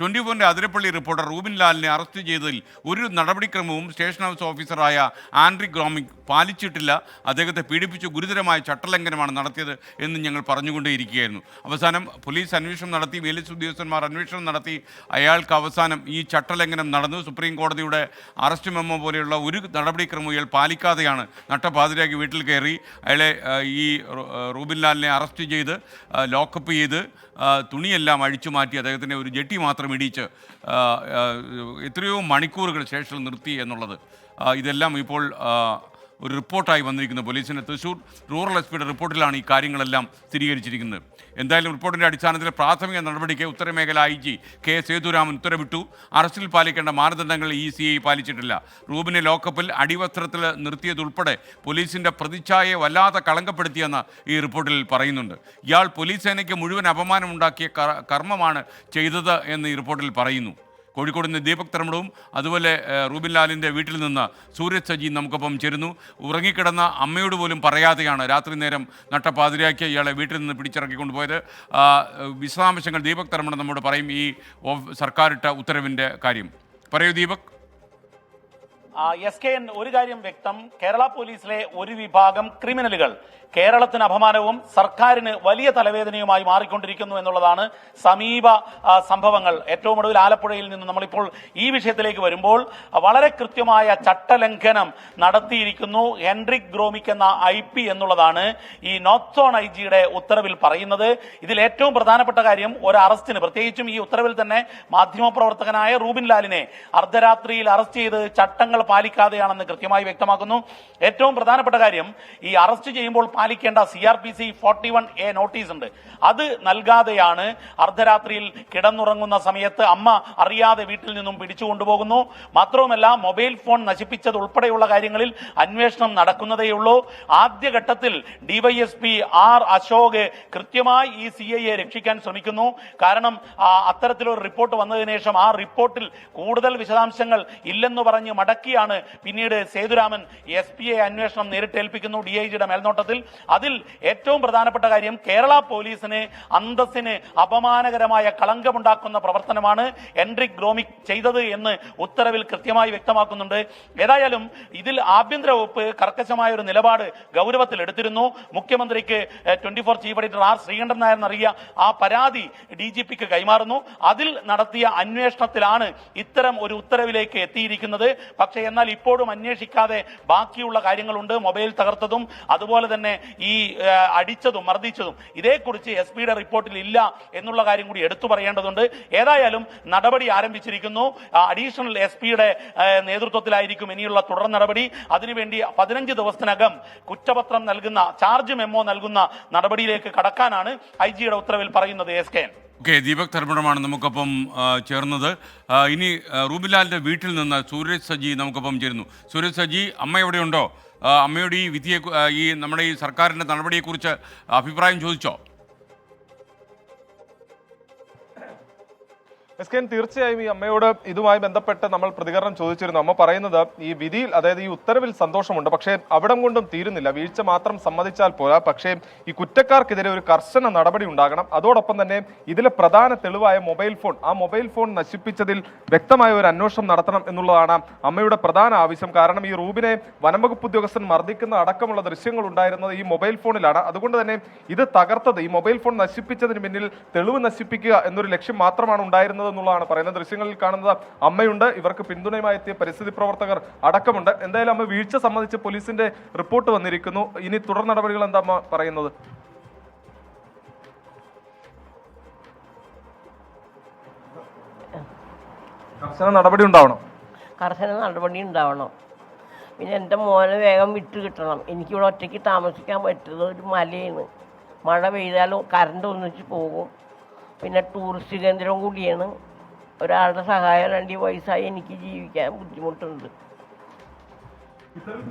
24-ന്റെ Athirappilly reporter Rubin ലാലിനെ arrest ചെയ്തതിൽ ഒരു നടപടിക്രമവും station house ഓഫീസറായ ആൻഡ്രി ഗ്രോമിക് പാലിച്ചിട്ടില്ല. അദ്ദേഹത്തെ പീഡിപ്പിച്ച് ഗുരുതരമായ ചട്ടലംഘനമാണ് നടത്തിയത് എന്ന് ഞങ്ങൾ പറഞ്ഞുകൊണ്ടേയിരിക്കുകയായിരുന്നു. അവസാനം പോലീസ് അന്വേഷണം നടത്തി, മേലസ് ഉദ്യോഗസ്ഥന്മാർ അന്വേഷണം നടത്തി. അയാൾക്ക് അവസാനം ഈ ചട്ടലംഘനം നടന്നു. സുപ്രീം കോടതിയുടെ അറസ്റ്റ് മെമ്മോ പോലെയുള്ള ഒരു നടപടിക്രമവും ഇയാൾ പാലിക്കാതെയാണ് നട്ടപാതിരാക്കി വീട്ടിൽ കയറി അയാളെ ഈ റൂബിൻ ലാലിനെ അറസ്റ്റ് ചെയ്ത് ലോക്കപ്പ് ചെയ്ത് തുണിയെല്ലാം അഴിച്ചു മാറ്റി അദ്ദേഹത്തിൻ്റെ ഒരു ജെട്ടി മാത്രം ഇടിച്ച് എത്രയോ മണിക്കൂറുകൾ ശേഷം നിർത്തി എന്നുള്ളത് ഇതെല്ലാം ഇപ്പോൾ ഒരു റിപ്പോർട്ടായി വന്നിരിക്കുന്നത്. പോലീസിൻ്റെ തൃശ്ശൂർ റൂറൽ എസ് പിയുടെ റിപ്പോർട്ടിലാണ് ഈ കാര്യങ്ങളെല്ലാം സ്ഥിരീകരിച്ചിരിക്കുന്നത്. എന്തായാലും റിപ്പോർട്ടിൻ്റെ അടിസ്ഥാനത്തിൽ പ്രാഥമിക നടപടിക്ക് ഉത്തരമേഖല IG കെ സേതുരാമൻ ഉത്തരവിട്ടു. അറസ്റ്റിൽ പാലിക്കേണ്ട മാനദണ്ഡങ്ങൾ ECI പാലിച്ചിട്ടില്ല. റൂബിനെ ലോക്കപ്പിൽ അടിവസ്ത്രത്തിൽ നിർത്തിയതുൾപ്പെടെ പോലീസിൻ്റെ പ്രതിച്ഛായയെ വല്ലാതെ കളങ്കപ്പെടുത്തിയെന്ന് ഈ റിപ്പോർട്ടിൽ പറയുന്നുണ്ട്. ഇയാൾ പോലീസ് സേനയ്ക്ക് മുഴുവൻ അപമാനമുണ്ടാക്കിയ കർമ്മമാണ് ചെയ്തത് എന്ന് ഈ റിപ്പോർട്ടിൽ പറയുന്നു. കോഴിക്കോട് നിന്ന് ദീപക് തർമ്മടവും അതുപോലെ റൂബിൻ ലാലിൻ്റെ വീട്ടിൽ നിന്ന് സൂരജ് സജി നമുക്കൊപ്പം ചേരുന്നു. ഉറങ്ങിക്കിടന്ന അമ്മയോട് പോലും പറയാതെയാണ് രാത്രി നേരം നട്ടപ്പാതിരാക്കി ഇയാളെ വീട്ടിൽ നിന്ന് പിടിച്ചിറക്കിക്കൊണ്ടുപോയത്. വിശദാംശങ്ങൾ ദീപക് തർമ്മടം നമ്മോട് പറയും ഈ സർക്കാരിട്ട ഉത്തരവിൻ്റെ കാര്യം. പറയൂ ദീപക്. SKN ഒരു കാര്യം വ്യക്തം, കേരള പോലീസിലെ ഒരു വിഭാഗം ക്രിമിനലുകൾ കേരളത്തിന് അപമാനവും സർക്കാരിന് വലിയ തലവേദനയുമായി മാറിക്കൊണ്ടിരിക്കുന്നു എന്നുള്ളതാണ് സമീപ സംഭവങ്ങൾ. ഏറ്റവും ഒടുവിൽ ആലപ്പുഴയിൽ നിന്ന് നമ്മളിപ്പോൾ ഈ വിഷയത്തിലേക്ക് വരുമ്പോൾ വളരെ കൃത്യമായ ചട്ടലംഘനം നടത്തിയിരിക്കുന്നു ഹെൻറിക് ഗ്രോമിക് എന്ന IP എന്നുള്ളതാണ് ഈ നോർത്ത് സോൺ IGയുടെ ഉത്തരവിൽ പറയുന്നത്. ഇതിൽ ഏറ്റവും പ്രധാനപ്പെട്ട കാര്യം ഒരു അറസ്റ്റിന്, പ്രത്യേകിച്ചും ഈ ഉത്തരവിൽ തന്നെ മാധ്യമപ്രവർത്തകനായ റൂബിൻ ലാലിനെ അർദ്ധരാത്രിയിൽ അറസ്റ്റ് ചെയ്ത് ചട്ടങ്ങൾ പാലിക്കാതെയാണെന്ന് കൃത്യമായി വ്യക്തമാക്കുന്നു. ഏറ്റവും പ്രധാനപ്പെട്ട കാര്യം, ഈ അറസ്റ്റ് ചെയ്യുമ്പോൾ പാലിക്കേണ്ട CRPC 41A നോട്ടീസ് ഉണ്ട്, അത് നൽകാതെയാണ് അർദ്ധരാത്രിയിൽ കിടന്നുറങ്ങുന്ന സമയത്ത് അമ്മ അറിയാതെ വീട്ടിൽ നിന്നും പിടിച്ചു കൊണ്ടുപോകുന്നു. മാത്രവുമല്ല മൊബൈൽ ഫോൺ നശിപ്പിച്ചത് ഉൾപ്പെടെയുള്ള കാര്യങ്ങളിൽ അന്വേഷണം നടക്കുന്നതേയുള്ളൂ. ആദ്യഘട്ടത്തിൽ DYSP R അശോക് കൃത്യമായി ഈ CIയെ രക്ഷിക്കാൻ ശ്രമിക്കുന്നു. കാരണം അത്തരത്തിലൊരു റിപ്പോർട്ട് വന്നതിന് ശേഷം ആ റിപ്പോർട്ടിൽ കൂടുതൽ വിശദാംശങ്ങൾ ഇല്ലെന്ന് പറഞ്ഞ് മടക്കിയാണ് പിന്നീട് സേതുരാമൻ SPയെ അന്വേഷണം നേരിട്ട് ഏൽപ്പിക്കുന്നു DIGയുടെ മേൽനോട്ടത്തിൽ. അതിൽ ഏറ്റവും പ്രധാനപ്പെട്ട കാര്യം, കേരള പോലീസിന് അന്തസ്സിന് അപമാനകരമായ കളങ്കമുണ്ടാക്കുന്ന പ്രവർത്തനമാണ് ഹെൻറിക് ഗ്രോമിക് ചെയ്തത് എന്ന് ഉത്തരവിൽ കൃത്യമായി വ്യക്തമാക്കുന്നുണ്ട്. ഏതായാലും ഇതിൽ ആഭ്യന്തര വകുപ്പ് കർക്കശമായ ഒരു നിലപാട് ഗൗരവത്തിൽ എടുത്തിരുന്നു. മുഖ്യമന്ത്രിക്ക് 24 chief editor R Sreekandan Nair നൽകിയ ആ പരാതി DGPക്ക് കൈമാറുന്നു. അതിൽ നടത്തിയ അന്വേഷണത്തിലാണ് ഇത്തരം ഒരു ഉത്തരവിലേക്ക് എത്തിയിരിക്കുന്നത്. പക്ഷേ എന്നാൽ ഇപ്പോഴും അന്വേഷിക്കാതെ ബാക്കിയുള്ള കാര്യങ്ങളുണ്ട്. മൊബൈൽ തകർത്തതും അതുപോലെ തന്നെ ഈ അടിച്ചതും മർദ്ദിച്ചതും ഇതേക്കുറിച്ച് SPയുടെ റിപ്പോർട്ടിൽ ഇല്ല എന്നുള്ള കാര്യം കൂടി എടുത്തു പറയേണ്ടതുണ്ട്. ഏതായാലും നടപടി ആരംഭിച്ചിരിക്കുന്നു. അഡീഷണൽ SPയുടെ നേതൃത്വത്തിലായിരിക്കും ഇനിയുള്ള തുടർ നടപടി. അതിനുവേണ്ടി 15 ദിവസത്തിനകം കുറ്റപത്രം നൽകുന്ന, ചാർജ് മെമ്മോ നൽകുന്ന നടപടിയിലേക്ക് കടക്കാനാണ് IGയുടെ ഉത്തരവിൽ പറയുന്നത്. SKN. ഓക്കെ, ദീപക് തർമ്മടമാണ് നമുക്കൊപ്പം ചേർന്നത്. ഇനി റൂബിൻ ലാലിൻ്റെ വീട്ടിൽ നിന്ന് സൂരജ് സജി നമുക്കൊപ്പം ചേരുന്നു. സൂരജ് സജി, അമ്മ എവിടെയുണ്ടോ? അമ്മയോട് ഈ വിധിയെ, ഈ നമ്മുടെ ഈ സർക്കാരിൻ്റെ നടപടിയെക്കുറിച്ച് അഭിപ്രായം ചോദിച്ചോ? SKN തീർച്ചയായും ഈ അമ്മയോട് ഇതുമായി ബന്ധപ്പെട്ട് നമ്മൾ പ്രതികരണം ചോദിച്ചിരുന്നു. അമ്മ പറയുന്നത് ഈ വിധിയിൽ, അതായത് ഈ ഉത്തരവിൽ സന്തോഷമുണ്ട്, പക്ഷേ അവിടം കൊണ്ടും തീരുന്നില്ല. വീഴ്ച മാത്രം സമ്മതിച്ചാൽ പോരാ, പക്ഷേ ഈ കുറ്റക്കാർക്കെതിരെ ഒരു കർശന നടപടി ഉണ്ടാകണം. അതോടൊപ്പം തന്നെ ഇതിലെ പ്രധാന തെളിവായ മൊബൈൽ ഫോൺ, ആ മൊബൈൽ ഫോൺ നശിപ്പിച്ചതിൽ വ്യക്തമായ ഒരു അന്വേഷണം നടത്തണം എന്നുള്ളതാണ് അമ്മയുടെ പ്രധാന ആവശ്യം. കാരണം ഈ റൂബിനെ വനംവകുപ്പ് ഉദ്യോഗസ്ഥൻ മർദ്ദിക്കുന്ന അടക്കമുള്ള ദൃശ്യങ്ങൾ ഉണ്ടായിരുന്നത് ഈ മൊബൈൽ ഫോണിലാണ്. അതുകൊണ്ട് തന്നെ ഇത് തകർത്തത്, ഈ മൊബൈൽ ഫോൺ നശിപ്പിച്ചതിന് പിന്നിൽ തെളിവ് നശിപ്പിക്കുക എന്നൊരു ലക്ഷ്യം മാത്രമാണ് ഉണ്ടായിരുന്നത് എന്നുള്ളതാണ് പറയുന്നത്. ദൃശ്യങ്ങളിൽ കാണുന്നത് അമ്മയുണ്ട്, ഇവർക്ക് പിന്തുണയുമായി എത്തിയ പരിസ്ഥിതി പ്രവർത്തകർ അടക്കമുണ്ട്. എന്തായാലും അമ്മ വീഴ്ച സംബന്ധിച്ച് പോലീസിന്റെ റിപ്പോർട്ട് വന്നിരിക്കുന്നു. ഇനി തുടർ നടപടികൾ എന്താ അമ്മ പറയുന്നത്? കർശന നടപടി ഉണ്ടാവണം. പിന്നെ എൻ്റെ മോനെ വേഗം വിട്ട് കിട്ടണം. എനിക്കിവിടെ ഒറ്റയ്ക്ക് താമസിക്കാൻ പറ്റുന്നത് ഒരു മലയാണ്. മഴ പെയ്താലും കറണ്ട് ഒന്നിച്ച് പോകും. പിന്നെ ടൂറിസ്റ്റ് കേന്ദ്രം കൂടിയാണ്. ഒരാളുടെ സഹായം 2 വയസ്സായി എനിക്ക് ജീവിക്കാൻ ബുദ്ധിമുട്ടുണ്ട്.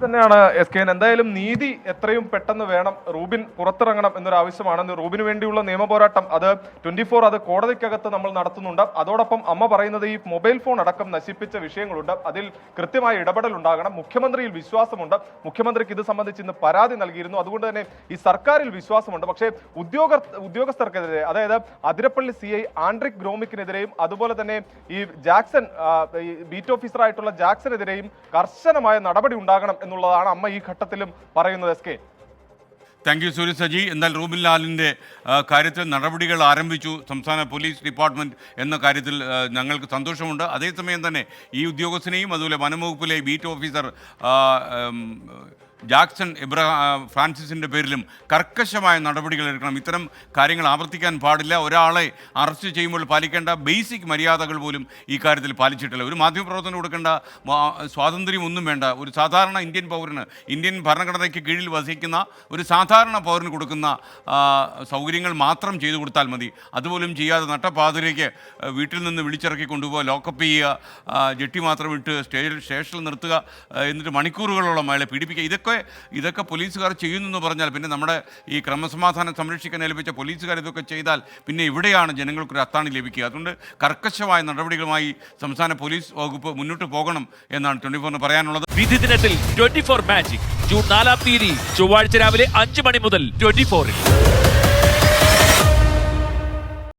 തന്നെയാണ് SKN. എന്തായാലും നീതി എത്രയും പെട്ടെന്ന് വേണം, റൂബിൻ പുറത്തിറങ്ങണം എന്നൊരു ആവശ്യമാണ്. റൂബിന് വേണ്ടിയുള്ള നിയമ പോരാട്ടം അത് 24 അത് കോടതിക്കകത്ത് നമ്മൾ നടത്തുന്നുണ്ട്. അതോടൊപ്പം അമ്മ പറയുന്നത് ഈ മൊബൈൽ ഫോൺ അടക്കം നശിപ്പിച്ച വിഷയങ്ങളുണ്ട്, അതിൽ കൃത്യമായ ഇടപെടൽ ഉണ്ടാകണം. മുഖ്യമന്ത്രിയിൽ വിശ്വാസമുണ്ട്, മുഖ്യമന്ത്രിക്ക് ഇത് സംബന്ധിച്ച് ഇന്ന് പരാതി നൽകിയിരുന്നു. അതുകൊണ്ട് തന്നെ ഈ സർക്കാരിൽ വിശ്വാസമുണ്ട്. പക്ഷേ ഉദ്യോഗസ്ഥർക്കെതിരെ, അതായത് അതിരപ്പള്ളി CI ആൻഡ്രിക് ഗ്രോമിക്കിനെതിരെയും അതുപോലെ തന്നെ ഈ ജാക്സൺ ബീറ്റ് ഓഫീസറായിട്ടുള്ള ജാക്സനെതിരെയും കർശനമായ നടപടി ഉണ്ടാകണം എന്നുള്ളതാണ് അമ്മ ഈ ഘട്ടത്തിലും പറയുന്നത്. SK. താങ്ക് യു സൂര്യ സജി. എന്നാൽ റൂബിൻ ലാലിൻ്റെ കാര്യത്തിൽ നടപടികൾ ആരംഭിച്ചു സംസ്ഥാന പോലീസ് ഡിപ്പാർട്ട്മെൻറ്റ് എന്ന കാര്യത്തിൽ ഞങ്ങൾക്ക് സന്തോഷമുണ്ട്. അതേസമയം തന്നെ ഈ ഉദ്യോഗസ്ഥനെയും അതുപോലെ വനംവകുപ്പിലെ ബീറ്റ് ഓഫീസർ ജാക്സൺ ഫ്രാൻസിസിൻ്റെ പേരിലും കർക്കശമായ നടപടികൾ എടുക്കണം. ഇത്തരം കാര്യങ്ങൾ ആവർത്തിക്കാൻ പാടില്ല. ഒരാളെ അറസ്റ്റ് ചെയ്യുമ്പോൾ പാലിക്കേണ്ട ബേസിക് മര്യാദകൾ പോലും ഈ കാര്യത്തിൽ പാലിച്ചിട്ടില്ല. ഒരു മാധ്യമപ്രവർത്തനം കൊടുക്കേണ്ട സ്വാതന്ത്ര്യം ഒന്നും വേണ്ട. ഒരു സാധാരണ ഇന്ത്യൻ പൗരന്, ഇന്ത്യൻ ഭരണഘടനയ്ക്ക് കീഴിൽ വസിക്കുന്ന ഒരു സാധാരണ പൗരന് കൊടുക്കുന്ന സൗകര്യങ്ങൾ മാത്രം ചെയ്തു കൊടുത്താൽ മതി. അതുപോലും ചെയ്യാതെ നട്ടപ്പാതിരയ്ക്ക് വീട്ടിൽ നിന്ന് വിളിച്ചിറക്കി കൊണ്ടുപോകുക, ലോക്കപ്പ് ചെയ്യുക, ജെട്ടി മാത്രം ഇട്ട് സ്റ്റേഷനിൽ നിർത്തുക, എന്നിട്ട് മണിക്കൂറുകളോളം അയാളെ പീഡിപ്പിക്കുക, ഇതൊക്കെ പോലീസുകാർ ചെയ്യുന്നെന്ന് പറഞ്ഞാൽ പിന്നെ നമ്മുടെ ഈ ക്രമസമാധാനം സംരക്ഷിക്കാൻ ഏൽപ്പിച്ച പോലീസുകാർ ഇതൊക്കെ ചെയ്താൽ പിന്നെ ഇവിടെയാണ് ജനങ്ങൾക്കൊരു അത്താണി ലഭിക്കുക. അതുകൊണ്ട് കർക്കശമായ നടപടികളുമായി സംസ്ഥാന പോലീസ് വകുപ്പ് മുന്നോട്ട് പോകണം എന്നാണ് 24 പറയാനുള്ളത്. വിധി ദിനത്തിൽ 24 മാജിക് ജൂൺ 4 ചൊവ്വാഴ്ച രാവിലെ 5 മണി മുതൽ 24-ൽ.